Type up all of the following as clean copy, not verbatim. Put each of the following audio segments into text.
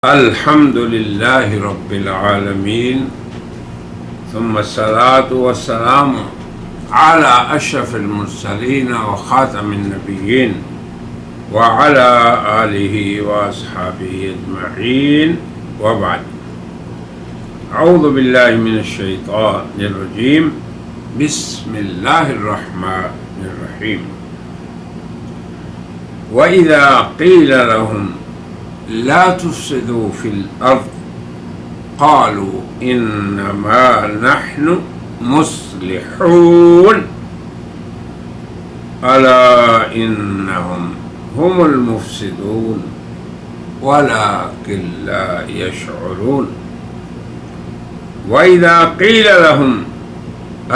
الحمد لله رب العالمين ثم الصلاة والسلام على أشرف المرسلين وخاتم النبيين وعلى آله وأصحابه أجمعين وبعد. أعوذ بالله من الشيطان الرجيم. بسم الله الرحمن الرحيم. وإذا قيل لهم لا تفسدوا في الأرض قالوا إنما نحن مصلحون ألا إنهم هم المفسدون ولكن لا يشعرون. وإذا قيل لهم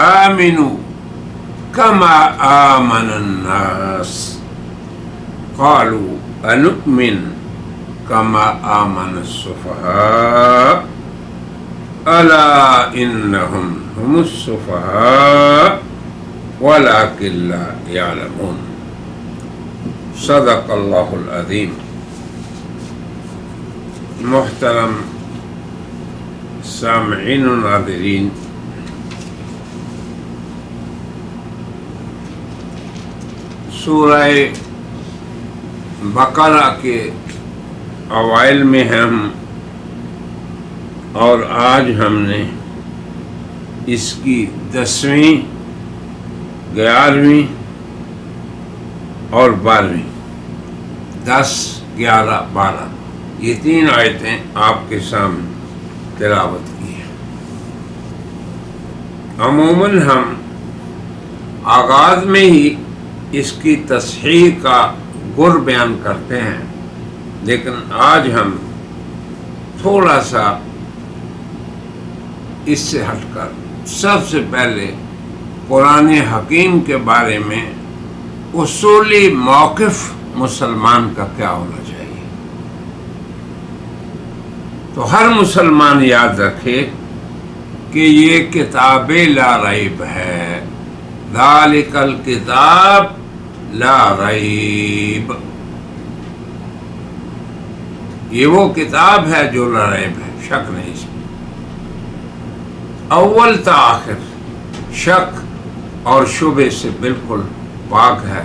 آمنوا كما آمن الناس قالوا أنؤمن كما آمن السفهاء ألا إنهم هم السفهاء ولكن لا يعلمون. صدق اللہ العظیم. محترم سامعین و ناظرین، سورہ بقرہ کے اوائل میں ہم اور آج ہم نے اس کی 10ویں 11ویں اور 12ویں 10 11 12 یہ 3 آیتیں آپ کے سامنے تلاوت کی ہیں. عموماً ہم آغاز میں ہی اس کی تصحیح کا گر بیان کرتے ہیں، لیکن آج ہم تھوڑا سا اس سے ہٹ کر سب سے پہلے قرآن حکیم کے بارے میں اصولی موقف مسلمان کا کیا ہونا چاہیے. تو ہر مسلمان یاد رکھے کہ یہ کتاب لا ریب ہے. ذالک الکتاب لا ریب، یہ وہ کتاب ہے جو لا ریب ہے، شک نہیں اس میں. اول تا آخر شک اور شبہ سے بالکل پاک ہے.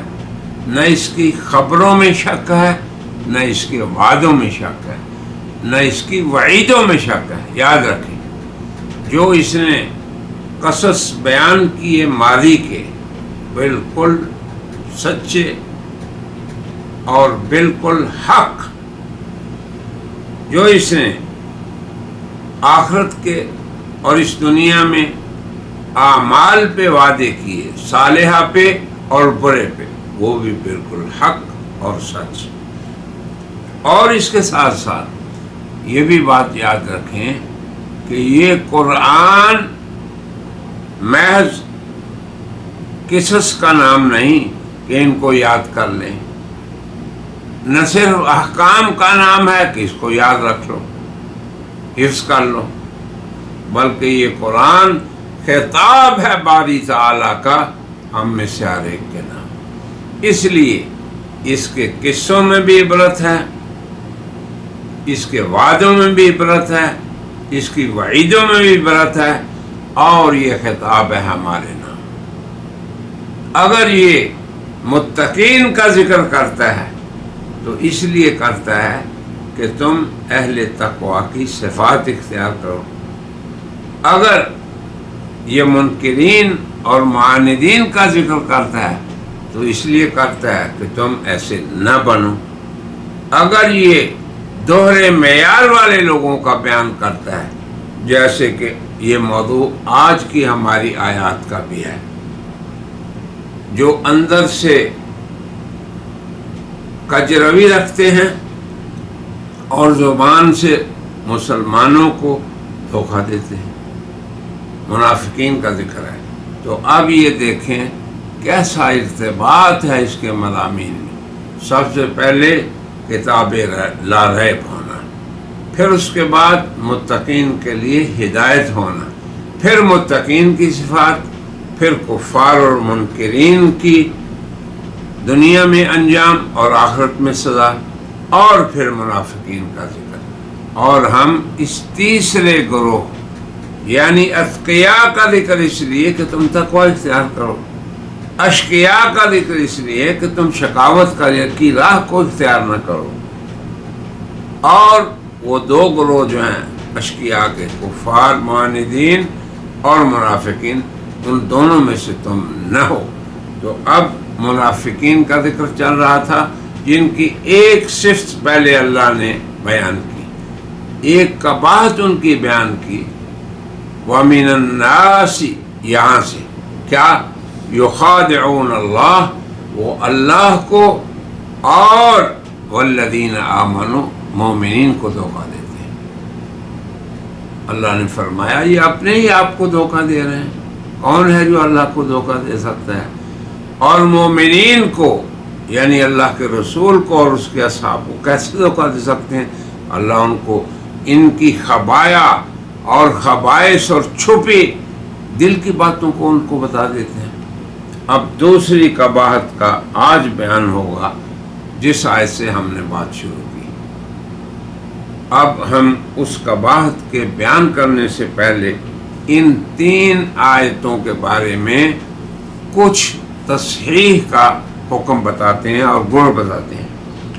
نہ اس کی خبروں میں شک ہے، نہ اس کے وعدوں میں شک ہے، نہ اس کی وعیدوں میں شک ہے. یاد رکھیں، جو اس نے قصص بیان کیے ماضی کے بالکل سچے اور بالکل حق، جو اس نے آخرت کے اور اس دنیا میں اعمال پہ وعدے کیے، صالحہ پہ اور برے پہ، وہ بھی بالکل حق اور سچ. اور اس کے ساتھ ساتھ یہ بھی بات یاد رکھیں کہ یہ قرآن محض قصص کا نام نہیں کہ ان کو یاد کر لیں، نہ صرف احکام کا نام ہے کہ اس کو یاد رکھ لو، حفظ کر لو، بلکہ یہ قرآن خطاب ہے باری تعالیٰ کا ہم میں سے ہر ایک کے نام. اس لیے اس کے قصوں میں بھی عبرت ہے، اس کے وعدوں میں بھی عبرت ہے، اس کی وعیدوں میں بھی عبرت ہے، اور یہ خطاب ہے ہمارے نام. اگر یہ متقین کا ذکر کرتا ہے تو اس لیے کرتا ہے کہ تم اہل تقوی کی صفات اختیار کرو. اگر یہ منکرین اور معاندین کا ذکر کرتا ہے تو اس لیے کرتا ہے کہ تم ایسے نہ بنو. اگر یہ دوہرے معیار والے لوگوں کا بیان کرتا ہے، جیسے کہ یہ موضوع آج کی ہماری آیات کا بھی ہے، جو اندر سے کجروی رکھتے ہیں اور زبان سے مسلمانوں کو دھوکہ دیتے ہیں، منافقین کا ذکر ہے. تو اب یہ دیکھیں کیسا ارتباط ہے اس کے مضامین میں. سب سے پہلے کتاب لا ریب ہونا، پھر اس کے بعد متقین کے لیے ہدایت ہونا، پھر متقین کی صفات، پھر کفار اور منکرین کی دنیا میں انجام اور آخرت میں سزا، اور پھر منافقین کا ذکر. اور ہم اس تیسرے گروہ یعنی اتقیاء کا ذکر اس لیے کہ تم تقوی اختیار کرو، اشقیاء کا ذکر اس لیے کہ تم شقاوت کی راہ کو اختیار نہ کرو، اور وہ دو گروہ جو ہیں اشقیاء کے کفار معاندین اور منافقین، ان دونوں میں سے تم نہ ہو۔ تو اب منافقین کا ذکر چل رہا تھا جن کی ایک صفت پہلے اللہ نے بیان کی، ایک قباحت ان کی بیان کی، وَمِنَ النَّاسِ یہاں سے کیا یخادعون اللہ، وہ اللہ کو اور والذین آمنوا مومنین کو دھوکہ دیتے ہیں۔ اللہ نے فرمایا یہ اپنے ہی آپ کو دھوکہ دے رہے ہیں، کون ہے جو اللہ کو دھوکہ دے سکتا ہے؟ اور مومنین کو یعنی اللہ کے رسول کو اور اس کے اصحاب کو کیسے دھوکہ دے سکتے ہیں؟ اللہ ان کو ان کی خبایا اور خبائث اور چھپی دل کی باتوں کو ان کو بتا دیتے ہیں۔ اب دوسری قباحت کا آج بیان ہوگا جس آیت سے ہم نے بات شروع کی۔ اب ہم اس قباحت کے بیان کرنے سے پہلے ان 3 آیتوں کے بارے میں کچھ تصحیح کا حکم بتاتے ہیں اور گڑ بتاتے ہیں۔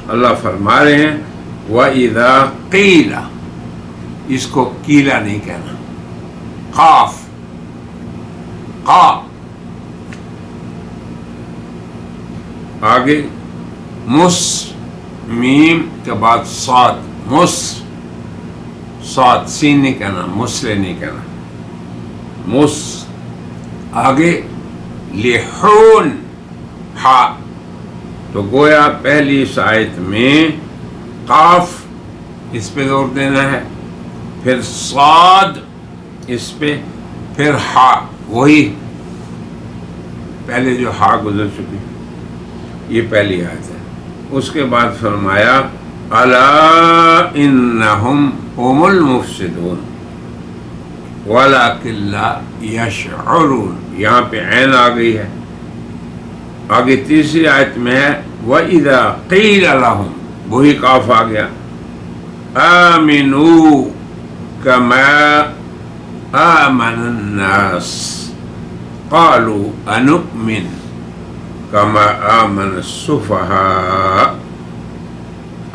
اللہ فرما رہے ہیں وَإِذَا قِيلَ، اس کو قیلا نہیں کہنا، قاف قا، آگے مس میم کے بعد صاد، مس صاد، سین نہیں کہنا، مسلے نہیں کہنا، مس، آگے لحون ہا، تو گویا پہلی اس آیت میں قاف اس پہ زور دینا ہے، پھر صاد اس پہ، پھر ہا، وہی پہلے جو ہا گزر چکی، یہ پہلی آیت ہے۔ اس کے بعد فرمایا الا انہم هم المفسدون ولکن لا یشعرون، یہاں پہ عین آ گئی ہے۔ آگے تیسری آیت میں ہے وَإِذَا قِيلَ لَهُمْ، وہی قاف آ گیا، آمنوا كما آمن الناس قالوا أنؤمن كما آمن السفهاء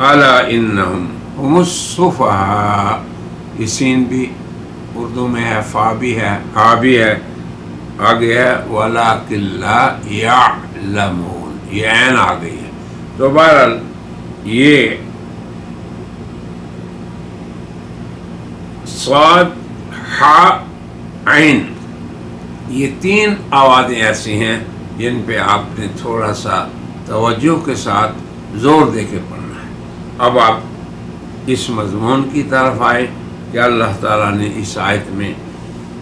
ألا إنهم هم السفهاء، یہ سین بھی اردو میں ہے، فا بھی ہے، ہا بھی ہے، آگے ہے وَلَكِنْ لَا يَعْلَمُونَ، یہ عین آ گئی ہے۔ تو بہرحال یہ صاد ہا عین، یہ 3 آوازیں ایسی ہیں جن پہ آپ نے تھوڑا سا توجہ کے ساتھ زور دے کے پڑھنا ہے۔ اب آپ اس مضمون کی طرف آئے کہ اللہ تعالیٰ نے اس آیت میں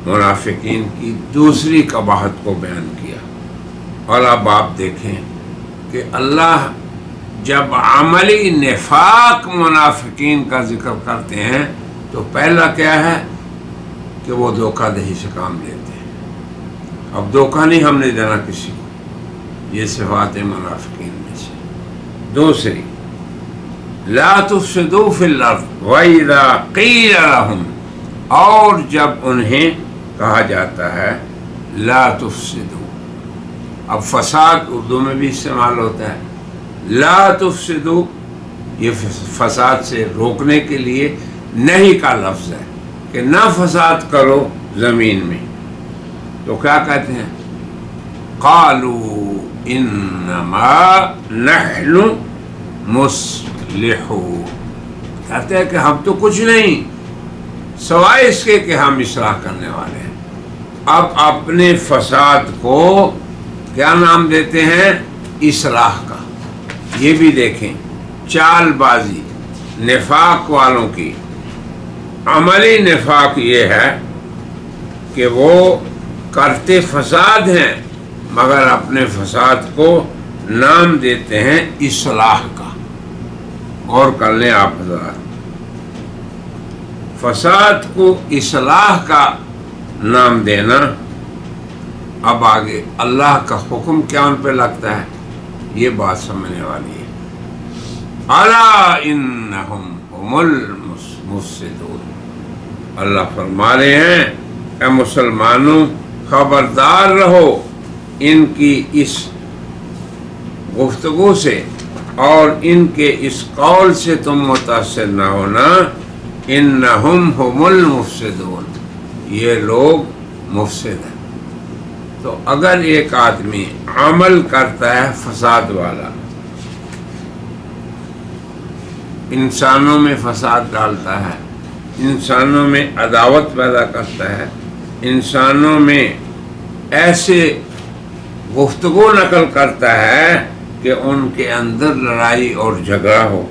منافقین کی دوسری قباحت کو بیان کیا، اور اب آپ دیکھیں کہ اللہ جب عملی نفاق منافقین کا ذکر کرتے ہیں تو پہلا کیا ہے کہ وہ دھوکہ دہی سے کام لیتے ہیں۔ اب دھوکہ نہیں ہم نے دینا کسی کو، یہ صفات منافقین میں سے۔ دوسری لا تفسدوا فی الارض وَإِذَا قِيلَ لَهُمْ، اور جب انہیں کہا جاتا ہے لا تفسدوا، اب فساد اردو میں بھی استعمال ہوتا ہے، لا تفسدوا یہ فساد سے روکنے کے لیے نہیں کا لفظ ہے کہ نہ فساد کرو زمین میں، تو کیا کہتے ہیں قالوا انما نحن مصلحون، کہتے ہیں کہ ہم تو کچھ نہیں سوائے اس کے کہ ہم اصلاح کرنے والے ہیں۔ اب اپنے فساد کو کیا نام دیتے ہیں؟ اصلاح کا۔ یہ بھی دیکھیں چال بازی نفاق والوں کی۔ عملی نفاق یہ ہے کہ وہ کرتے فساد ہیں مگر اپنے فساد کو نام دیتے ہیں اصلاح کا۔ غور کر لیں آپ حضرات، فساد کو اصلاح کا نام دینا۔ اب آگے اللہ کا حکم کیا ان پہ لگتا ہے، یہ بات سمجھنے والی ہے۔ الا انہم هم المفسدون، مفسدون۔ اللہ فرما رہے ہیں اے مسلمانوں خبردار رہو ان کی اس گفتگو سے اور ان کے اس قول سے تم متاثر نہ ہونا، انہم هم المفسدون، یہ لوگ مفسد ہیں۔ تو اگر ایک آدمی عمل کرتا ہے فساد والا، انسانوں میں فساد ڈالتا ہے، انسانوں میں عداوت پیدا کرتا ہے، انسانوں میں ایسے گفتگو نقل کرتا ہے کہ ان کے اندر لڑائی اور جھگڑا ہو۔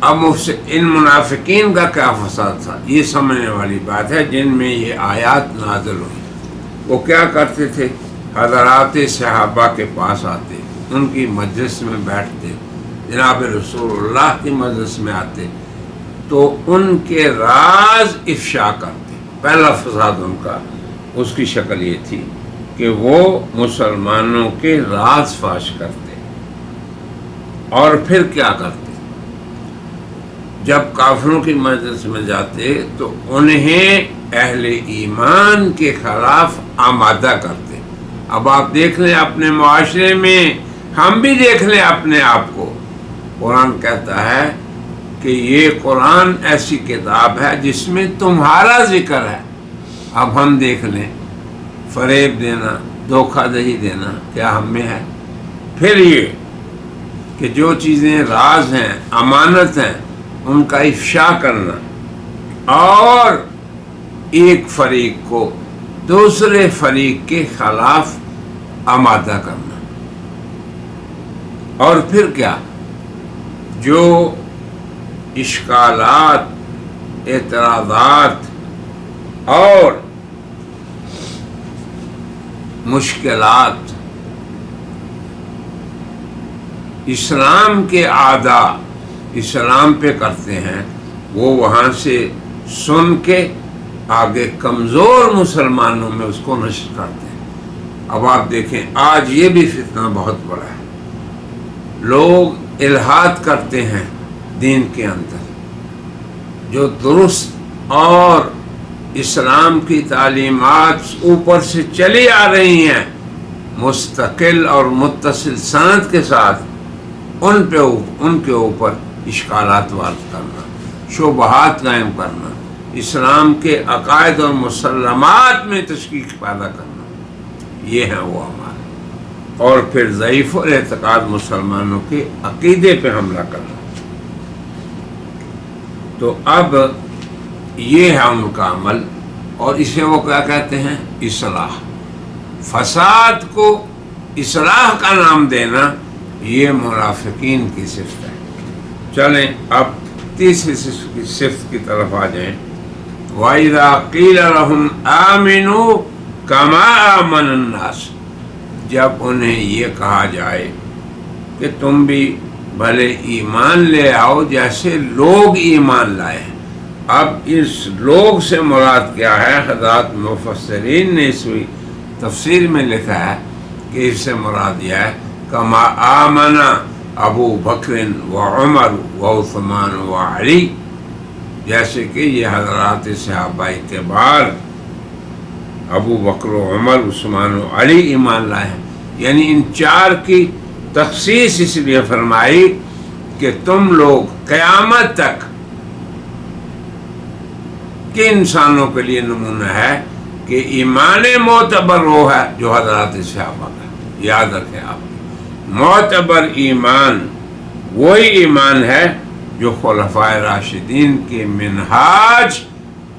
اب ان منافقین کا کیا فساد تھا، یہ سمجھنے والی بات ہے جن میں یہ آیات نازل ہوئی۔ وہ کیا کرتے تھے؟ حضرات صحابہ کے پاس آتے، ان کی مجلس میں بیٹھتے، جناب رسول اللہ کی مجلس میں آتے تو ان کے راز افشا کرتے۔ پہلا فساد ان کا اس کی شکل یہ تھی کہ وہ مسلمانوں کے راز فاش کرتے۔ اور پھر کیا کرتے؟ جب کافروں کی مجلس میں جاتے تو انہیں اہل ایمان کے خلاف آمادہ کرتے۔ اب آپ دیکھ لیں اپنے معاشرے میں، ہم بھی دیکھ لیں اپنے آپ کو، قرآن کہتا ہے کہ یہ قرآن ایسی کتاب ہے جس میں تمہارا ذکر ہے۔ اب ہم دیکھ لیں فریب دینا، دھوکہ دہی دینا کیا ہم میں ہے؟ پھر یہ کہ جو چیزیں راز ہیں، امانت ہیں، ان کا افشا کرنا اور ایک فریق کو دوسرے فریق کے خلاف آمادہ کرنا۔ اور پھر کیا؟ جو اشکالات، اعتراضات اور مشکلات اسلام کے اعداء اسلام پہ کرتے ہیں، وہ وہاں سے سن کے آگے کمزور مسلمانوں میں اس کو نشر کرتے ہیں۔ اب آپ دیکھیں آج یہ بھی فتنہ بہت بڑا ہے، لوگ الحاد کرتے ہیں دین کے اندر، جو درست اور اسلام کی تعلیمات اوپر سے چلی آ رہی ہیں مستقل اور متصل سند کے ساتھ، ان کے اوپر اشکالات وارد کرنا، شبہات قائم کرنا، اسلام کے عقائد اور مسلمات میں تشکیک پیدا کرنا، یہ ہیں وہ اعمال۔ اور پھر ضعیف الاعتقاد مسلمانوں کے عقیدے پہ حملہ کرنا۔ تو اب یہ ہے ان کا عمل، اور اسے وہ کیا کہتے ہیں؟ اصلاح۔ فساد کو اصلاح کا نام دینا یہ منافقین کی صفت ہے۔ چلیں اب تیسری صفت کی طرف آ جائیں۔ وَإِذَا قِيلَ لَهُمْ آمِنُوا كَمَا آمَنَ النَّاسُ، جب انہیں یہ کہا جائے کہ تم بھی بھلے ایمان لے آؤ جیسے لوگ ایمان لائے ہیں۔ اب اس لوگ سے مراد کیا ہے؟ حضرات مفسرین نے اس تفسیر میں لکھا ہے کہ اس سے مراد یہ ہے کما آمن ابو بکر و عمر و عثمان و علی، جیسے کہ یہ حضرات صحابہ کے بعد ابو بکر و عمر، عثمان و علی ایمان لائے ہیں۔ یعنی ان چار کی تخصیص اس لیے فرمائی کہ تم لوگ قیامت تک کے انسانوں کے لیے نمونہ ہے کہ ایمان معتبر وہ ہے جو حضرات صحابہ کا۔ یاد رکھیں آپ، معتبر ایمان وہی ایمان ہے جو خلفائے راشدین کے منہاج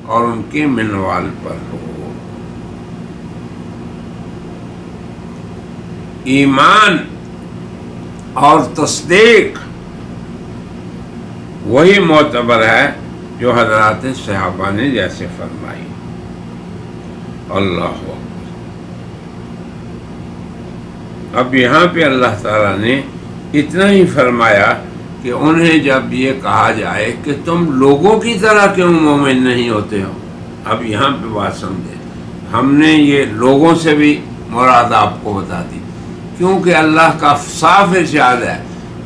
اور ان کے منوال پر ہو۔ ایمان اور تصدیق وہی معتبر ہے جو حضرات صحابہ نے جیسے فرمائی۔ اللہ اکبر۔ اب یہاں پہ اللہ تعالیٰ نے اتنا ہی فرمایا کہ انہیں جب یہ کہا جائے کہ تم لوگوں کی طرح کیوں مومن نہیں ہوتے ہو، اب یہاں پہ بات سمجھے، ہم نے یہ لوگوں سے بھی مراد آپ کو بتا دی، کیونکہ اللہ کا صاف ارشاد ہے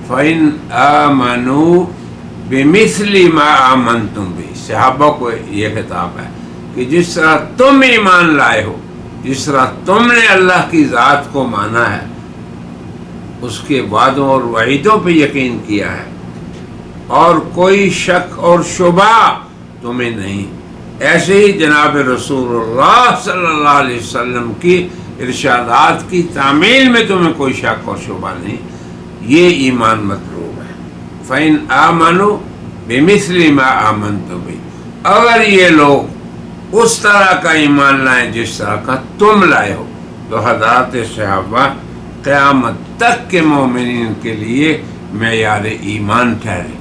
فَإِنْ آمَنُوا بمثل ما آمنتم بھی، صحابہ کو یہ خطاب ہے کہ جس طرح تم ایمان لائے ہو، جس طرح تم نے اللہ کی ذات کو مانا ہے، اس کے وعدوں اور وعیدوں پہ یقین کیا ہے، اور کوئی شک اور شبہ تمہیں نہیں، ایسے ہی جناب رسول اللہ صلی اللہ علیہ وسلم کی ارشادات کی تعمیل میں تمہیں کوئی شک اور شبہ نہیں، یہ ایمان مطلوب ہے۔ فَإِنْ آمَنُوا بِمِثْلِ مَا آمَنْتُمْ بِهِ، اگر یہ لوگ اس طرح کا ایمان لائیں جس طرح کا تم لائے ہو، تو حضرات صحابہ قیامت تک کے مومنین کے لیے معیار ایمان ٹھہرے۔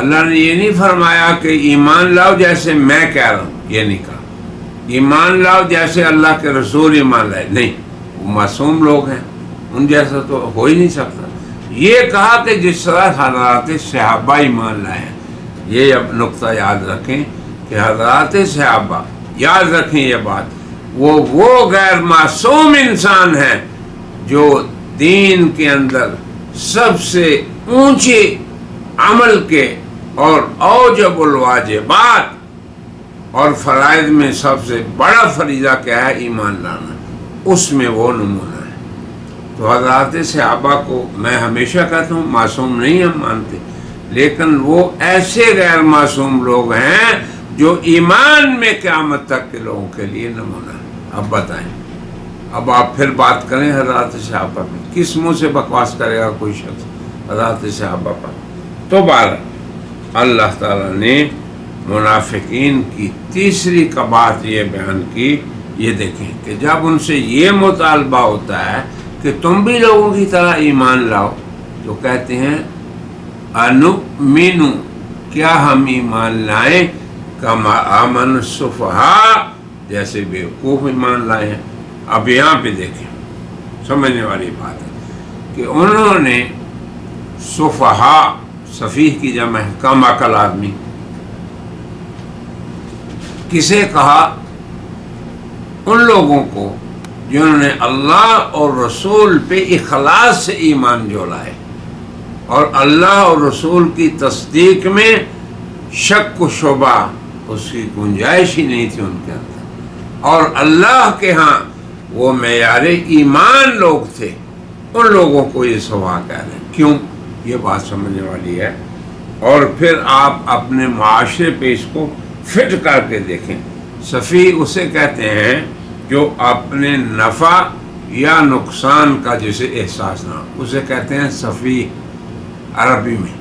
اللہ نے یہ نہیں فرمایا کہ ایمان لاؤ جیسے میں کہہ رہا ہوں، یہ نہیں کہا ایمان لاؤ جیسے اللہ کے رسول ایمان لائے، نہیں، وہ معصوم لوگ ہیں، ان جیسا تو ہو ہی نہیں سکتا۔ یہ کہا کہ جس طرح حضرات صحابہ ایمان لائے ہیں۔ یہ اب نقطہ یاد رکھیں کہ حضرات صحابہ، یاد رکھیں یہ بات، وہ غیر معصوم انسان ہیں جو دین کے اندر سب سے اونچے عمل کے اور اوجب الواجبات اور فرائض میں سب سے بڑا فریضہ کیا ہے؟ ایمان لانا، اس میں وہ نمونہ ہے۔ تو حضرات صحابہ کو میں ہمیشہ کہتا ہوں معصوم نہیں ہم مانتے، لیکن وہ ایسے غیر معصوم لوگ ہیں جو ایمان میں قیامت تک کے لوگوں کے لیے نمونہ ہے۔ اب بتائیں، اب آپ پھر بات کریں حضرات صحابہ پہ، کس منہ سے بکواس کرے گا کوئی شخص حضرات صحابہ پر؟ تو بہرحال اللہ تعالیٰ نے منافقین کی تیسری قباحت یہ بیان کی۔ یہ دیکھیں کہ جب ان سے یہ مطالبہ ہوتا ہے کہ تم بھی لوگوں کی طرح ایمان لاؤ، تو کہتے ہیں انؤمن، کیا ہم ایمان لائیں، کما آمن السفہاء، جیسے بیوقوف ایمان لائے ہیں۔ اب یہاں پہ دیکھیں، سمجھنے والی بات ہے کہ انہوں نے سفہاء، سفیہ کی جمع ہے، کم عقل آدمی، کسے کہا؟ ان لوگوں کو جنہوں نے اللہ اور رسول پہ اخلاص سے ایمان جو لائے اور اللہ اور رسول کی تصدیق میں شک و شبہ اس کی گنجائش ہی نہیں تھی ان کے اندر، اور اللہ کے ہاں وہ معیار ایمان لوگ تھے، ان لوگوں کو یہ سوا کہہ رہے ہیں۔ کیوں؟ یہ بات سمجھنے والی ہے، اور پھر آپ اپنے معاشرے پہ اس کو فٹ کر کے دیکھیں۔ سفیہ اسے کہتے ہیں جو اپنے نفع یا نقصان کا جسے احساس نہ ہو، اسے کہتے ہیں سفیہ، عربی میں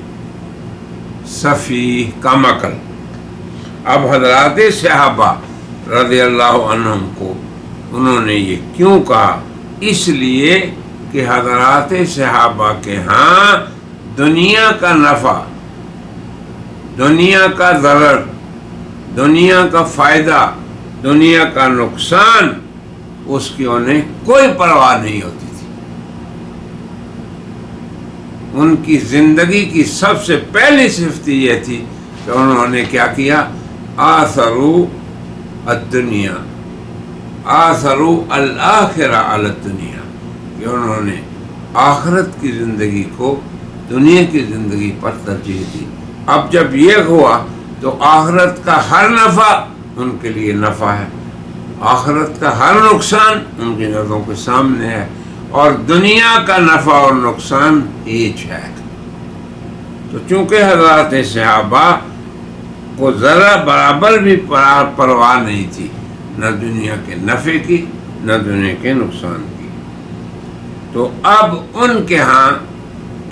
سفیہ، کم عقل۔ اب حضرات صحابہ رضی اللہ عنہم کو انہوں نے یہ کیوں کہا؟ اس لیے کہ حضرات صحابہ کے ہاں دنیا کا نفع، دنیا کا ضرر، دنیا کا فائدہ، دنیا کا نقصان، اس کی انہیں کوئی پرواہ نہیں ہوتی تھی۔ ان کی زندگی کی سب سے پہلی صفت یہ تھی کہ انہوں نے کیا کیا؟ آثروا الدنیا، آثروا الآخرہ علی الدنیا، کہ انہوں نے آخرت کی زندگی کو دنیا کی زندگی پر ترجیح دی۔ اب جب یہ ہوا تو آخرت کا ہر نفع ان کے لیے نفع ہے، آخرت کا ہر نقصان ان کی نظروں کے سامنے ہے، اور دنیا کا نفع اور نقصان ایچ ہے۔ تو چونکہ حضرات صحابہ کو ذرا برابر بھی پرواہ نہیں تھی، نہ دنیا کے نفع کی نہ دنیا کے نقصان کی، تو اب ان کے ہاں،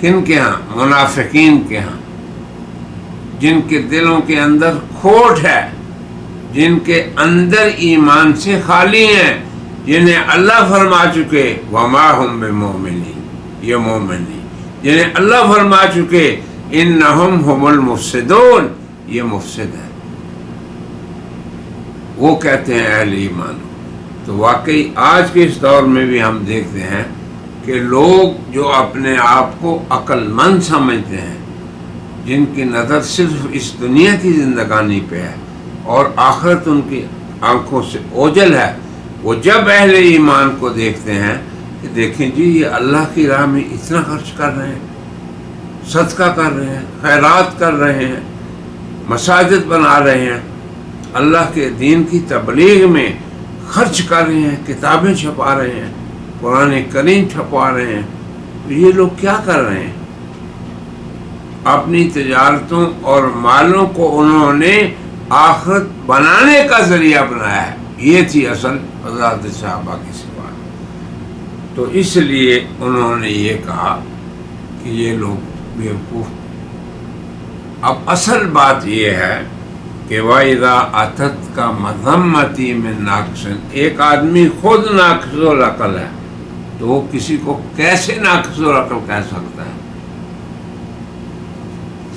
کن کے ہاں؟ منافقین کے ہاں، جن کے دلوں کے اندر کھوٹ ہے، جن کے اندر ایمان سے خالی ہیں، جنہیں اللہ فرما چکے وما ہم بمؤمنین، یہ مومن نہیں، جنہیں اللہ فرما چکے انہم ہم المفسدون، یہ مفسد ہے، وہ کہتے ہیں اہل ایمان۔ تو واقعی آج کے اس دور میں بھی ہم دیکھتے ہیں کہ لوگ جو اپنے آپ کو عقل مند سمجھتے ہیں، جن کی نظر صرف اس دنیا کی زندگانی پہ ہے اور آخرت ان کی آنکھوں سے اوجھل ہے، وہ جب اہل ایمان کو دیکھتے ہیں کہ دیکھیں جی یہ اللہ کی راہ میں اتنا خرچ کر رہے ہیں، صدقہ کر رہے ہیں، خیرات کر رہے ہیں، مساجد بنا رہے ہیں، اللہ کے دین کی تبلیغ میں خرچ کر رہے ہیں، کتابیں چھپا رہے ہیں، قرآن کریم چھپا رہے ہیں، تو یہ لوگ کیا کر رہے ہیں؟ اپنی تجارتوں اور مالوں کو انہوں نے آخرت بنانے کا ذریعہ بنایا ہے. یہ تھی اصل حضرات صحابہ کی صفات. تو اس لیے انہوں نے یہ کہا کہ یہ لوگ بیوقوف. اب اصل بات یہ ہے کہ وَإِذَا أَتَتْكَ مَذَمَّتِي مِن نَاقِصٍ، ایک آدمی خود ناقص العقل ہے تو وہ کسی کو کیسے ناقص العقل کہہ سکتا ہے؟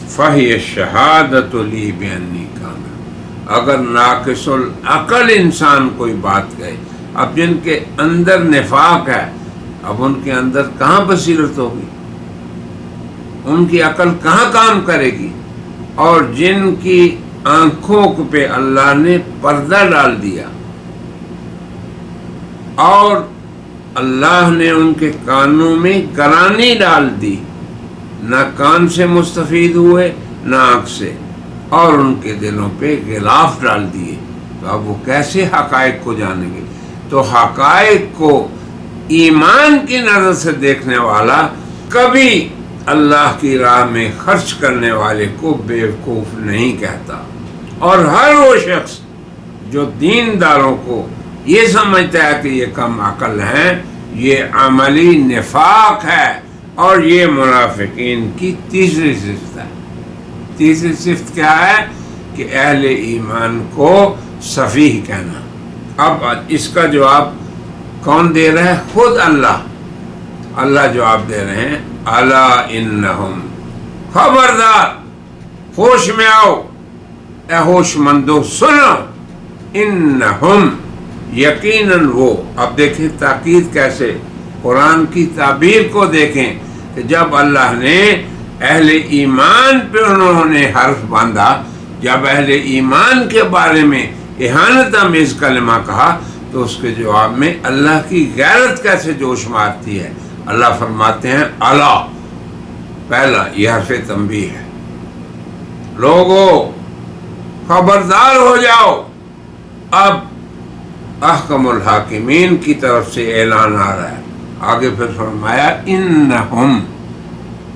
فَهِيَ الشَّهَادَةُ لِي بِأَنِّي كَامِلٌ. اگر ناقص العقل انسان کوئی بات کہے، اب جن کے اندر نفاق ہے، اب ان کے اندر کہاں بصیرت ہوگی؟ ان کی عقل کہاں کام کرے گی؟ اور جن کی آنکھوں پہ اللہ نے پردہ ڈال دیا اور اللہ نے ان کے کانوں میں گرانی ڈال دی، نہ کان سے مستفید ہوئے نہ آنکھ سے، اور ان کے دلوں پہ غلاف ڈال دیے، تو اب وہ کیسے حقائق کو جانیں گے؟ تو حقائق کو ایمان کی نظر سے دیکھنے والا کبھی اللہ کی راہ میں خرچ کرنے والے کو بیوقوف نہیں کہتا. اور ہر وہ شخص جو دینداروں کو یہ سمجھتا ہے کہ یہ کم عقل ہیں، یہ عملی نفاق ہے، اور یہ منافقین کی تیسری صفت ہے. تیسری صفت کیا ہے؟ کہ اہل ایمان کو سفیہ کہنا. اب اس کا جواب کون دے رہا ہے؟ خود اللہ جواب دے رہے ہیں، الا انہم، خبردار، ہوش میں آؤ اے ہوش مندو، سنو، انہم، یقیناً وہ. اب دیکھیں تاکید کیسے، قرآن کی تعبیر کو دیکھیں کہ جب اللہ نے اہل ایمان پہ انہوں نے حرف باندھا، جب اہل ایمان کے بارے میں اہانت آمیز کلمہ کہا، تو اس کے جواب میں اللہ کی غیرت کیسے جوش مارتی ہے. اللہ فرماتے ہیں الا، پہلا یہ حرف تنبیہ ہے، لوگو خبردار ہو جاؤ. اب احکم الحاکمین کی طرف سے اعلان آ رہا ہے. آگے پھر فرمایا انہم،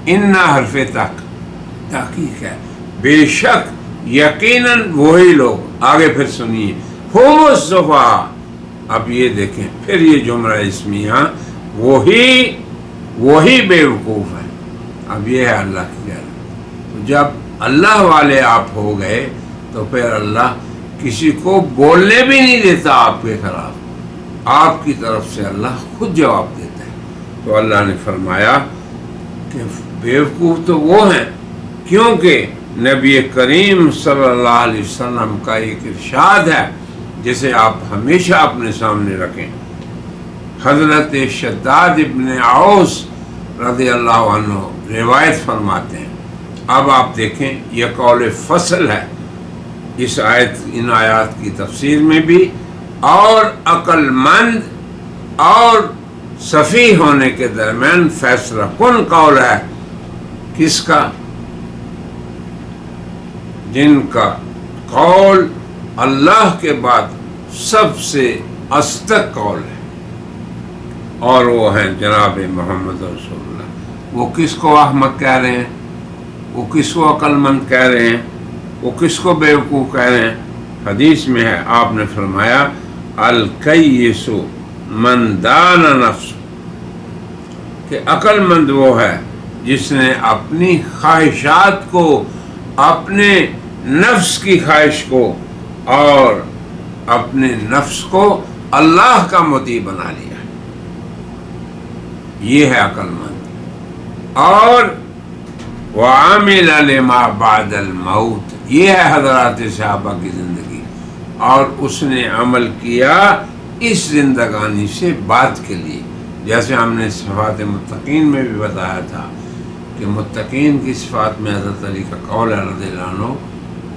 ان حرف تحقیق ہے، بے شک، یقیناً وہی لوگ. آگے پھر سنیے، ہم الصفحاء. اب یہ دیکھیں پھر یہ جملہ اسمیہ، وہی بیوقوف ہے. اب یہ ہے اللہ کی غیرت. جب اللہ والے آپ ہو گئے تو پھر اللہ کسی کو بولنے بھی نہیں دیتا آپ کے خلاف، آپ کی طرف سے اللہ خود جواب دیتا ہے. تو اللہ نے فرمایا کہ بیوقوف تو وہ ہیں، کیونکہ نبی کریم صلی اللہ علیہ وسلم کا ایک ارشاد ہے جسے آپ ہمیشہ اپنے سامنے رکھیں. حضرت شداد ابن اوس رضی اللہ عنہ روایت فرماتے ہیں. اب آپ دیکھیں یہ قول فصل ہے اس ان آیات کی تفسیر میں بھی، اور عقل مند اور صفیح ہونے کے درمیان فیصلہ کن قول ہے. کس کا؟ جن کا قول اللہ کے بعد سب سے اصدق قول ہے، اور وہ ہیں جناب محمد رسول اللہ. وہ کس کو احمق کہہ رہے ہیں؟ وہ کس کو عقل مند کہہ رہے ہیں؟ وہ کس کو بیوقوف کہہ رہے ہیں؟ حدیث میں ہے، آپ نے فرمایا الکیس من دان نفس، کہ عقل مند وہ ہے جس نے اپنی خواہشات کو، اپنے نفس کی خواہش کو اور اپنے نفس کو اللہ کا مطیع بنا لیا. یہ ہے عقل مند. اور وعمل لما بعد الموت، یہ ہے حضرات صحابہ کی زندگی، اور اس نے عمل کیا اس زندگانی سے بعد کے لیے. جیسے ہم نے صفات متقین میں بھی بتایا تھا کہ متقین کی صفات میں حضرت علی کا قول ہے رضی اللہ عنہ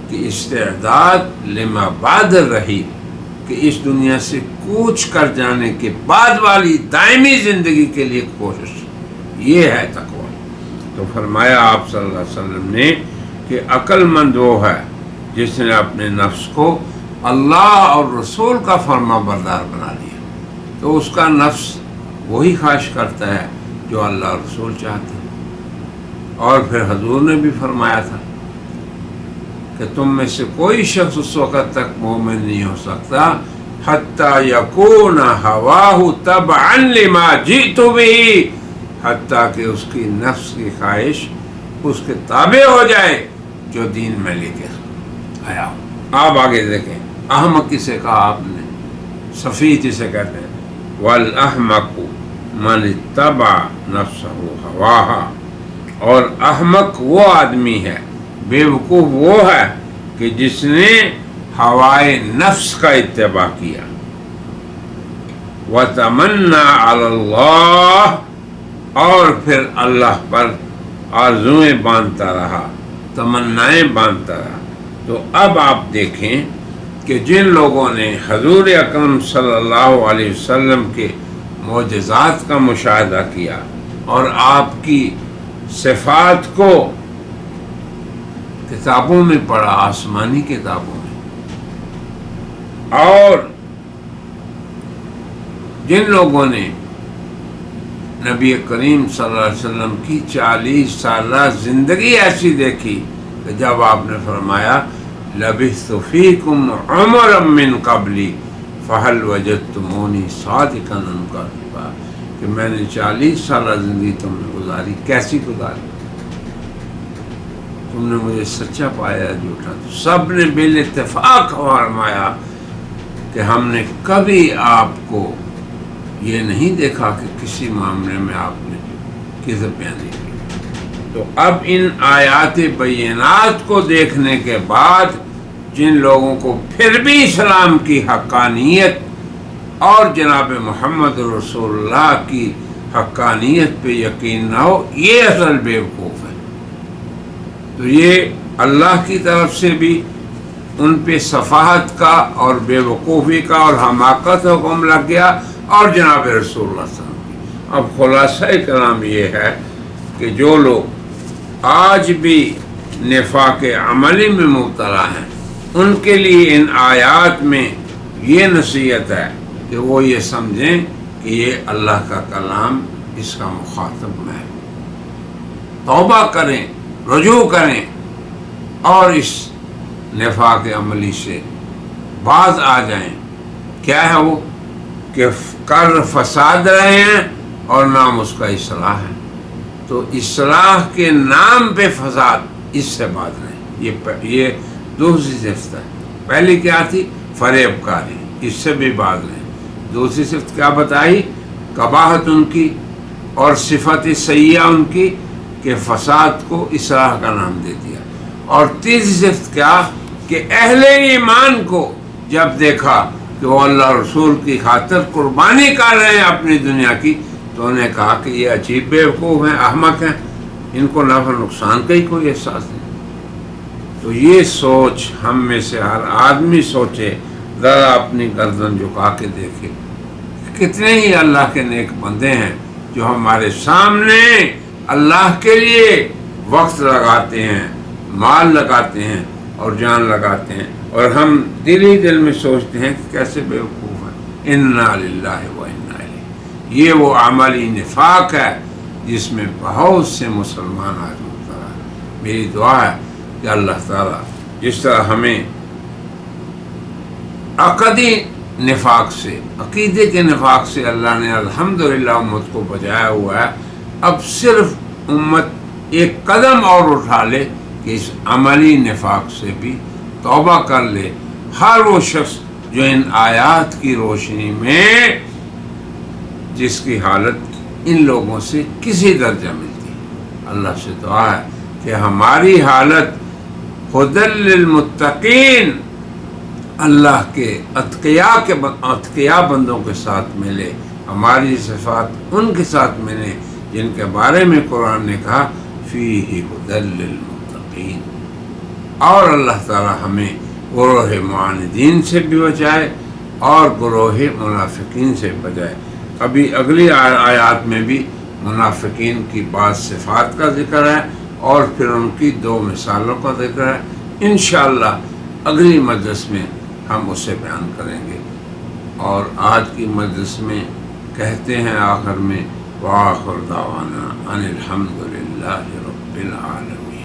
کہ استعداد لما بعد رہی، کہ اس دنیا سے کوچ کر جانے کے بعد والی دائمی زندگی کے لیے کوشش، یہ ہے تقویٰ. تو تو فرمایا آپ صلی اللہ علیہ وسلم نے کہ عقل مند وہ ہے جس نے اپنے نفس کو اللہ اور رسول کا فرما بردار بنا لیا، تو اس کا نفس وہی خواہش کرتا ہے جو اللہ اور رسول چاہتے ہیں۔ اور پھر حضور نے بھی فرمایا تھا کہ تم میں سے کوئی شخص اس وقت تک مومن نہیں ہو سکتا حتیٰ یکون ہواہ تبعا لما جئت بہ، حتیٰ کہ اس کی نفس کی خواہش اس کے تابع ہو جائے جو دین میں لے کے آیا ہوں۔ آپ آگے دیکھیں، احمق کسے کہا آپ نے؟ سفیہ جسے کہتے ہیں۔ والاحمق من اتبع نفسہ ہواہا، اور احمق وہ آدمی ہے، بے وقوف وہ ہے کہ جس نے ہوائے نفس کا اتباع کیا۔ وَتَمَنَّى عَلَى اللَّهِ، اور پھر اللہ پر آرزوئیں باندھتا رہا، تمنائیں باندھتا رہا۔ تو اب آپ دیکھیں کہ جن لوگوں نے حضور اکرم صلی اللہ علیہ وسلم کے معجزات کا مشاہدہ کیا اور آپ کی صفات کو کتابوں میں پڑھا، آسمانی کتابوں میں، اور جن لوگوں نے نبی کریم صلی اللہ علیہ وسلم کی 40 سالہ زندگی ایسی دیکھی کہ جب آپ نے فرمایا لبثت فیکم عمرا من قبلی فہل وجدتمونی صادقا کاذبا، کہ میں نے 40 سالہ زندگی تم نے گزاری، کیسی گزاری؟ تم نے مجھے سچا پایا جھوٹا؟ تو سب نے بالاتفاق فرمایا کہ ہم نے کبھی آپ کو یہ نہیں دیکھا کہ کسی معاملے میں آپ نے کذب بیان کی۔ تو اب ان آیات بینات کو دیکھنے کے بعد جن لوگوں کو پھر بھی اسلام کی حقانیت اور جناب محمد رسول اللہ کی حقانیت پہ یقین نہ ہو، یہ اصل بیوقوف ہے۔ تو یہ اللہ کی طرف سے بھی ان پہ سفاہت کا اور بے وقوفی کا اور حماقت حکم لگ گیا، اور جناب رسول اللہ صلی اللہ علیہ وسلم کی۔ اب خلاصہ کلام یہ ہے کہ جو لوگ آج بھی نفاق عملی میں مبتلا ہیں، ان کے لیے ان آیات میں یہ نصیحت ہے کہ وہ یہ سمجھیں کہ یہ اللہ کا کلام، اس کا مخاطب میں، توبہ کریں، رجوع کریں اور اس نفاق عملی سے باز آ جائیں۔ کیا ہے وہ؟ کہ کر فساد رہے ہیں اور نام اس کا اصلاح ہے، تو اصلاح کے نام پہ فساد، اس سے باز رہیں۔ یہ دوسری صفت ہے۔ پہلی کیا تھی؟ فریب کاری، اس سے بھی باز رہیں۔ دوسری صفت کیا بتائی؟ قباحت ان کی، اور صفت سیئہ ان کی کہ فساد کو اصلاح کا نام دے دیا۔ اور تیسری صفت کیا؟ کہ اہل ایمان کو جب دیکھا کہ وہ اللہ رسول کی خاطر قربانی کر رہے ہیں اپنی دنیا کی، تو انہیں کہا کہ یہ عجیب بیوقوف ہیں، احمق ہیں، ان کو نفع نقصان کا ہی کوئی احساس نہیں۔ تو یہ سوچ ہم میں سے ہر آدمی سوچے، ذرا اپنی گردن جھکا کے دیکھے، کتنے ہی اللہ کے نیک بندے ہیں جو ہمارے سامنے اللہ کے لیے وقت لگاتے ہیں، مال لگاتے ہیں اور جان لگاتے ہیں، اور ہم دل ہی دل میں سوچتے ہیں کہ کیسے بیوقوف ہیں۔ انا للہ و انا الیہ، یہ وہ عملی نفاق ہے جس میں بہت سے مسلمان آج مبتلا ہیں۔ میری دعا ہے کہ اللہ تعالیٰ جس طرح ہمیں عقدی نفاق سے، عقیدے کے نفاق سے اللہ نے الحمدللہ امت کو بچایا ہوا ہے، اب صرف امت ایک قدم اور اٹھا لے کہ اس عملی نفاق سے بھی توبہ کر لے۔ ہر وہ شخص جو ان آیات کی روشنی میں جس کی حالت ان لوگوں سے کسی درجہ ملتی، اللہ سے دعا ہے کہ ہماری حالت ہدی للمتقین، اللہ کے اتقیاء بندوں کے ساتھ ملے، ہماری صفات ان کے ساتھ ملے جن کے بارے میں قرآن نے کہا فیہ ہدی للمتقین۔ اور اللہ تعالی ہمیں گروہ معاندین سے بھی بچائے اور گروہ منافقین سے بچائے۔ ابھی اگلی آیات میں بھی منافقین کی بعض صفات کا ذکر ہے اور پھر ان کی 2 مثالوں کا ذکر ہے. انشاءاللہ اگلی مجلس میں ہم اسے بیان کریں گے. اور آج کی مجلس میں کہتے ہیں آخر میں وآخر دعوانا ان الحمد للہ رب العالمین.